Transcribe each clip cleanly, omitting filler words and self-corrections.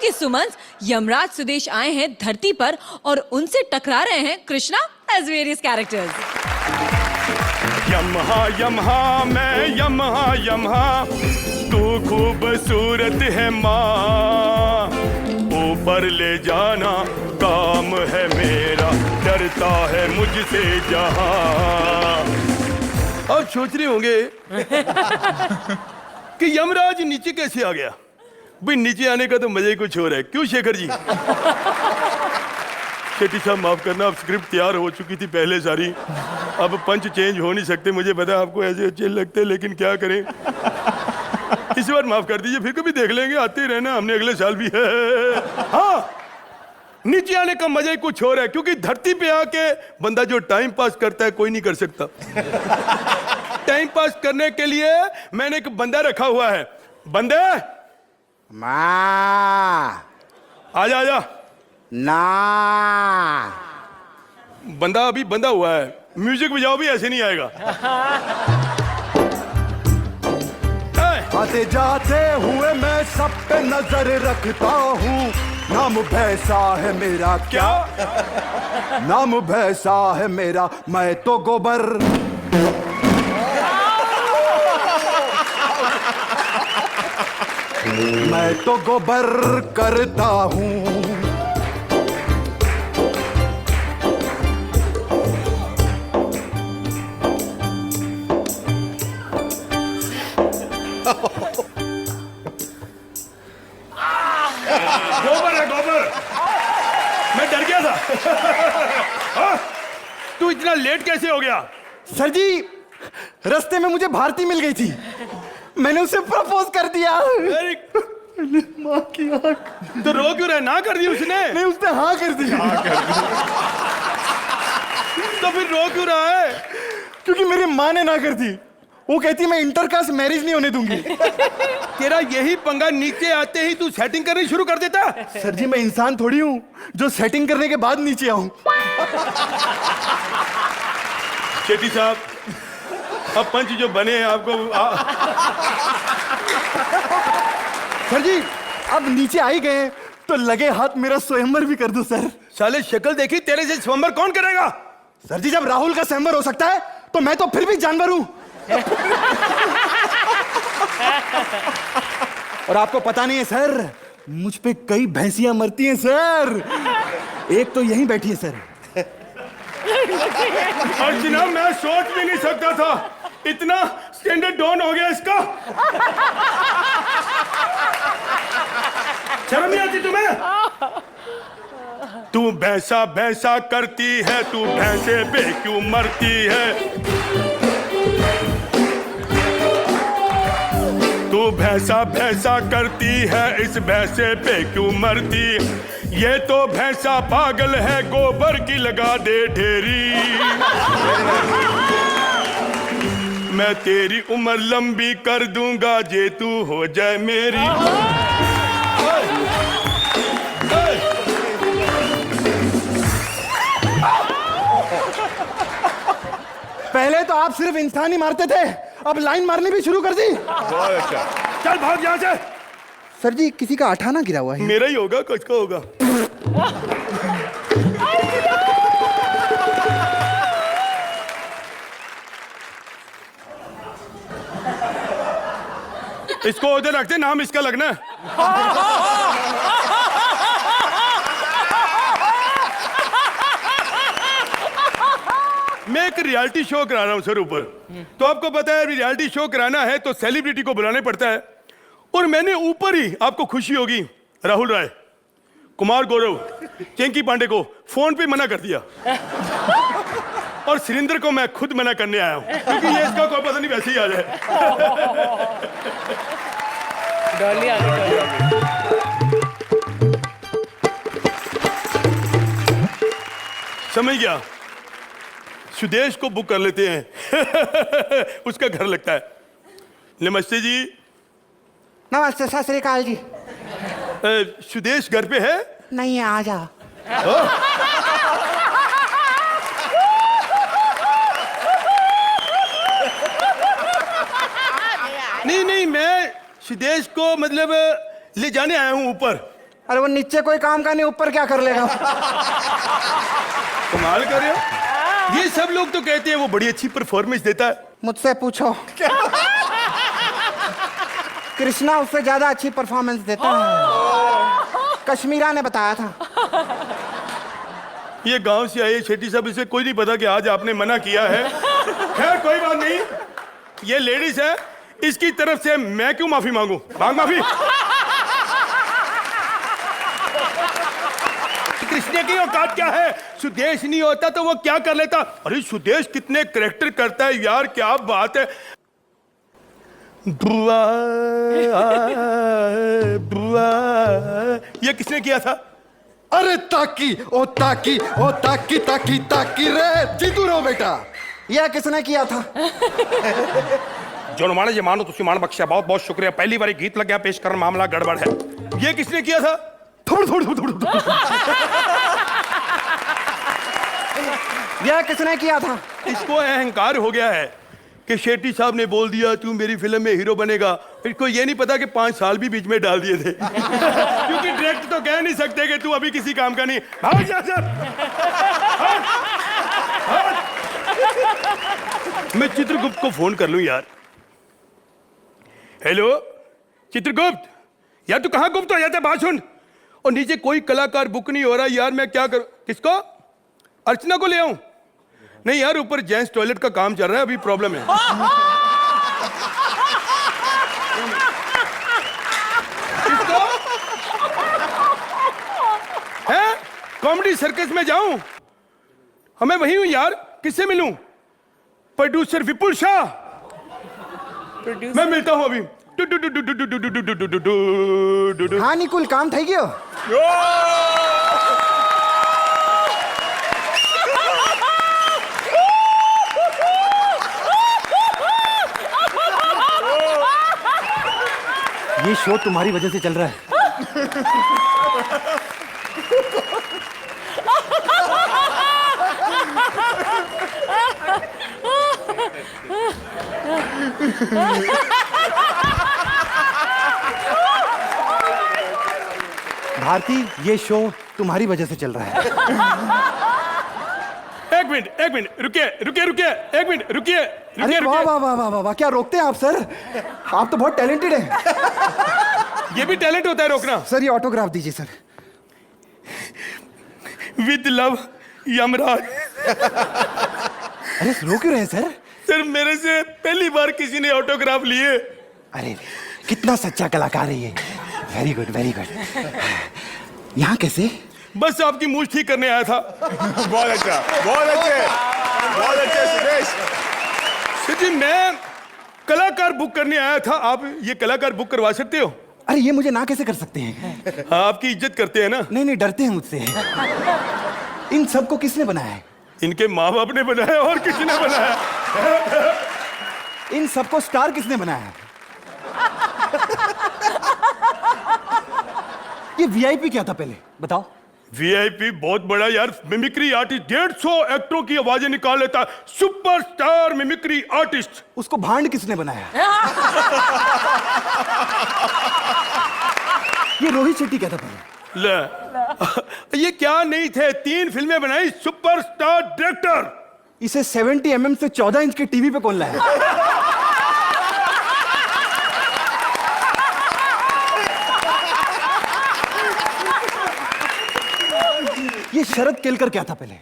क्योंकि सुमंस यमराज सुदेश आए हैं धरती पर और उनसे टकरा रहे हैं कृष्णा एज वेरियस कैरेक्टर्स। यमहा यमहा मैं यमहा यमहा, तू खूबसूरत है माँ, ऊपर ले जाना काम है मेरा, डरता है मुझसे जहां। अब सोच रहे होंगे कि यमराज नीचे कैसे आ गया। भाई नीचे आने का तो मजा ही कुछ और है, क्यों शेखर जी? शेट्टी साहब माफ करना, अब स्क्रिप्ट तैयार हो चुकी थी पहले सारी, अब पंच चेंज हो नहीं सकते। मुझे पता आपको ऐसे अच्छे लगते हैं, लेकिन क्या करें, इस बार माफ कर दीजिए, फिर कभी देख लेंगे, आते ही रहना, हमने अगले साल भी है। हाँ, नीचे आने का मजा ही कुछ और है, क्योंकि धरती पे आके बंदा जो टाइम पास करता है कोई नहीं कर सकता। टाइम पास करने के लिए मैंने एक बंदा रखा हुआ है। बंदे माँ आजा आजा। ना बंदा अभी बंधा हुआ है, म्यूजिक बजाओ भी ऐसे नहीं आएगा। आते जाते हुए मैं सब पे नजर रखता हूँ, नाम भैंसा है मेरा। क्या नाम भैंसा है मेरा, मैं तो गोबर। मैं तो गोबर करता हूँ। गोबर है गोबर, मैं डर गया था। हाँ? तू इतना लेट कैसे हो गया? सर जी, रास्ते में मुझे भारती मिल गई थी, मैंने उसे प्रपोज कर दिया। माँ की आँख। तो रो क्यों रहा है? ना कर दी उसने? नहीं, उसने हाँ कर दी। तो फिर रो क्यों रहा है? क्योंकि मेरी माँ ने ना कर दी, वो कहती मैं इंटरकास्ट मैरिज नहीं होने दूंगी। तेरा यही पंगा, नीचे आते ही तू सेटिंग करनी शुरू कर देता। सर जी, मैं इंसान थोड़ी हूँ जो सेटिंग करने के बाद नीचे आऊं। शेट्टी साहब, अब पंच जो बने हैं आपको सर जी, अब नीचे आ ही गए तो लगे हाथ मेरा स्वयंवर भी कर दो सर। साले शक्ल देखी, तेरे से स्वयंवर कौन करेगा? सर जी, जब राहुल का स्वयंवर हो सकता है तो मैं तो फिर भी जानवर हूं। और आपको पता नहीं है सर, मुझ पे कई भैंसियां मरती हैं सर, एक तो यहीं बैठी है सर। और जनाब, मैं सोच भी नहीं सकता था इतना स्टैंडर्ड डाउन हो गया इसका। शर्म नहीं आती तुम्हें? तू भैंसा भैंसा करती है, तू भैंसे पे क्यों मरती है? तू भैंसा भैंसा करती है, इस भैंसे पे क्यों मरती? ये तो भैंसा पागल है, गोबर की लगा दे ढेरी। मैं तेरी उम्र लंबी कर दूंगा जे तू हो जाए मेरी। पहले तो आप सिर्फ इंसान ही मारते थे, अब लाइन मारनी भी शुरू कर दी। बहुत अच्छा, चल भाग यहाँ से। सर जी, किसी का अठाना गिरा हुआ है। मेरा ही होगा, कुछ का होगा। इसको उधर रखते, नाम इसका लगना है। मैं एक रियलिटी शो करा रहा हूं सर ऊपर, तो आपको पता है रियलिटी शो कराना है तो सेलिब्रिटी को बुलाना पड़ता है। और मैंने ऊपर ही, आपको खुशी होगी, राहुल राय, कुमार गौरव, चेंकी पांडे को फोन पे मना कर दिया। और सुरेंद्र को मैं खुद मना करने आया हूं, क्योंकि ये इसका कोई पता नहीं वैसे ही आ जाए। डॉली आ गई। समझ गया, सुदेश को बुक कर लेते हैं। उसका घर लगता है। नमस्ते जी। नमस्ते, सत श्री अकाल जी। सुदेश घर पे है? नहीं है, आ जा। नहीं नहीं, मैं सुदेश को मतलब ले जाने आया हूं ऊपर। अरे वो नीचे कोई काम का नहीं, ऊपर क्या कर लेगा? कमाल कर रहे हो। ये सब लोग तो कहते हैं वो बड़ी अच्छी परफॉर्मेंस देता है। मुझसे पूछो। कृष्णा उससे ज्यादा अच्छी परफॉर्मेंस देता है। कश्मीरा ने बताया था। ये गांव से आए शेट्टी साहब, इसे कोई नहीं पता कि आज आपने मना किया है। खैर कोई बात नहीं, ये लेडीज है, इसकी तरफ से मैं क्यों माफी मांगू? मांग माफी। कृष्ण की औकात क्या है? सुदेश नहीं होता तो वो क्या कर लेता? अरे सुदेश कितने करैक्टर करता है यार, क्या बात है। बुआ बुआ, ये किसने किया था? अरे ताकी ओ ताकी ओ ताकी ताकी ताकी रे जीतू रो बेटा। यह किसने किया था? जो माने ये मानो तुसी मान बख्शा, बहुत बहुत शुक्रिया। पहली बार गीत लग गया पेश करना, मामला गड़बड़ है। ये किसने किया था? थोड़ थोड़ थोड़ थोड़। यह किसने किया था? इसको अहंकार हो गया है कि शेट्टी साहब ने बोल दिया तू मेरी फिल्म में हीरो बनेगा। इसको ये नहीं पता कि 5 साल भी बीच में डाल दिए थे। क्योंकि डायरेक्ट तो कह नहीं सकते कि तू अभी किसी काम का नहीं। भाग जा सर। मैं चित्रगुप्त को फोन कर लूं यार। हेलो चित्रगुप्त, यार तू कहाँ गुप्त हो जाता है? बात सुन। और नीचे कोई कलाकार बुक नहीं हो रहा यार, मैं क्या करूं? किसको? अर्चना को ले आऊं? नहीं यार, ऊपर जेंट्स टॉयलेट का काम चल रहा है, अभी प्रॉब्लम है। किसको? है? कॉमेडी सर्कस में जाऊं? हमें वही हूं यार, किससे मिलूं? प्रोड्यूसर विपुल शाह। मैं मिलता हूं अभी। हाँ निकुल, काम થઈ ગયો। ये शो तुम्हारी वजह से चल रहा है। भारती, ये शो तुम्हारी वजह से चल रहा है। एक मिनट रुकिए, एक मिनट रुकिए। अरे वाह वाह वाह वाह वाह, क्या रोकते हैं आप सर? आप तो बहुत टैलेंटेड हैं। ये भी टैलेंट होता है रोकना। सर ये ऑटोग्राफ दीजिए सर। With love Yamraj. अरे रो क्यों रहे हैं सर? सर मेरे से पहली बार किसी ने ऑटोग्राफ लिए। अरे कितना सच्चा कलाकार है ये। Very good very good. यहाँ कैसे? बस आपकी मूछ ठीक करने आया था। बहुत अच्छा, बहुत अच्छे सुदेश। सर जी मैं कलाकार बुक करने आया था, आप ये कलाकार बुक करवा सकते हो? अरे ये मुझे ना कैसे कर सकते हैं? आपकी इज्जत करते हैं ना। नहीं नहीं, डरते हैं मुझसे। इन सबको किसने बनाया है? इनके माँ बाप ने बनाया, और किसी ने बनाया। इन सबको स्टार किसने बनाया है? ये वीआईपी क्या था पहले बताओ? वीआईपी बहुत बड़ा यार मिमिक्री आर्टिस्ट, 150 एक्टरों की आवाजें निकाल लेता है, सुपरस्टार मिमिक्री आर्टिस्ट। उसको भांड किसने बनाया? ये रोहित शेट्टी क्या था पहले? ले ये क्या नहीं थे, 3 फिल्में बनाई, सुपरस्टार डायरेक्टर। इसे 70 mm से 14 इंच के टीवी पे कौन लाया? ये शरद केलकर क्या था पहले?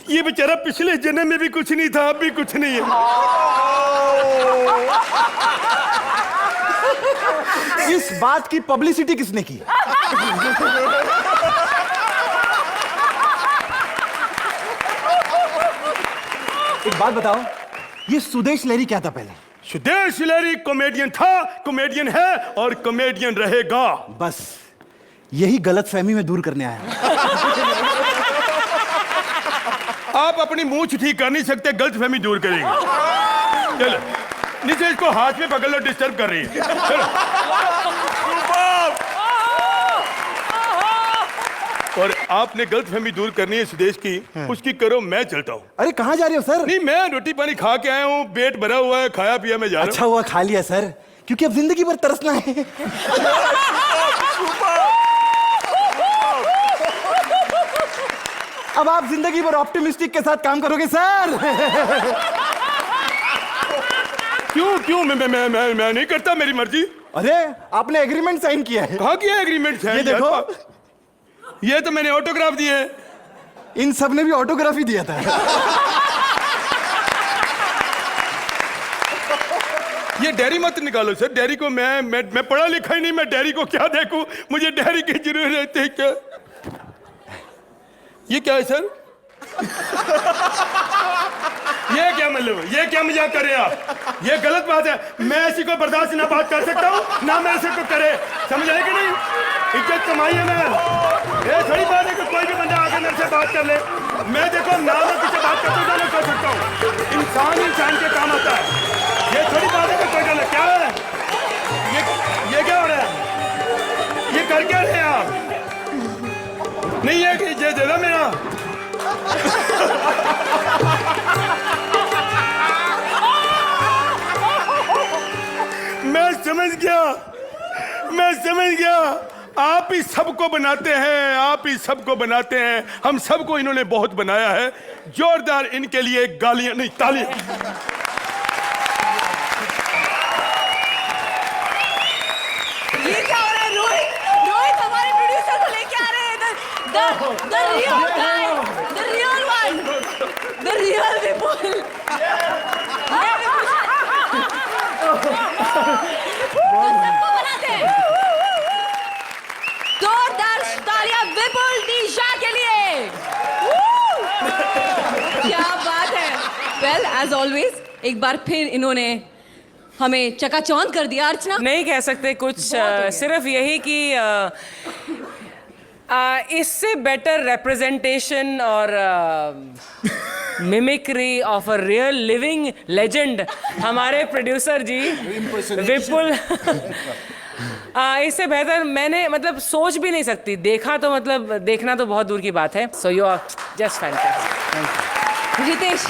ये बेचारा पिछले जन्म में भी कुछ नहीं था, अब भी कुछ नहीं है। इस बात की पब्लिसिटी किसने की? एक बात बताओ, ये सुदेश लहरी क्या था पहले? सुदेश लहरी कॉमेडियन था, कॉमेडियन है और कॉमेडियन रहेगा। बस यही गलतफहमी में दूर करने आया। आप अपनी मूंछ ठीक कर नहीं सकते, गलतफहमी दूर करेंगे। चलो नीचे इसको हाथ में पकड़ लो, डिस्टर्ब कर रही है। चलो। और आपने गलतफहमी दूर करनी है सुदेश की, उसकी करो, मैं चलता हूँ। अरे कहाँ जा रहे हो सर? नहीं मैं रोटी पानी खा के आया हूँ, पेट भरा हुआ है, खाया पिया मैं जा रहा हूँ। अच्छा हुआ खा लिया सर, क्योंकि अब जिंदगी भर तरसना है। अब आप जिंदगी भर ऑप्टिमिस्टिक के साथ काम करोगे सर। क्यों मैं नहीं करता, मेरी मर्जी। अरे आपने एग्रीमेंट साइन किया है। कहाँ किया एग्रीमेंट? ये देखो, ये तो मैंने ऑटोग्राफ दिए हैं। इन सब ने भी ऑटोग्राफ ही दिया था। ये डायरी मत निकालो सर, डायरी को मैं पढ़ा लिखा ही नहीं, मैं डायरी को क्या देखूं, मुझे डायरी की जरूरत है क्या? ये क्या है सर? ये क्या मतलब, ये क्या मजाक कर रहे हैं आप? ये गलत बात है। मैं ऐसी को बर्दाश्त ना बात कर सकता हूँ, ना मैं ऐसे को करे, समझ आए कि नहीं? इज्जत कमाई है मैं। ये थोड़ी बात है कि कोई भी बंदा आकर मेरे से बात कर ले। मैं देखो ना मैं किसी बात करता हूँ, ना मैं कर सकता हूँ। इंसान के काम आता है। ये थोड़ी बात है कि कोई गलत क्या है? ये क्या हो रहा है? ये कर क्या रहे हैं आप? नहीं है कि ये दे दो मेरा। मैं समझ गया। आप ही सबको बनाते हैं, आप ही सबको बनाते हैं। हम सबको इन्होंने बहुत बनाया है। जोरदार इनके लिए गालियां नहीं, तालियां। ये क्या हो रहा है? रोहित हमारे प्रोड्यूसर को लेके आ रहे हैं। The real guy, the real one, the real Vipul. सबको बनाते हैं। जोरदार तालियां विपुल दिशा के लिए। क्या बात है। वेल एज ऑलवेज एक बार फिर इन्होंने हमें चकाचौंध कर दिया। अर्चना, नहीं कह सकते कुछ, सिर्फ यही कि इससे बेटर रिप्रेजेंटेशन और mimicry of a real living legend हमारे प्रोड्यूसर जी विपुल, इससे बेहतर मैंने मतलब सोच भी नहीं सकती। देखा तो मतलब देखना तो बहुत दूर की बात है। So you are just fantastic. Ritesh.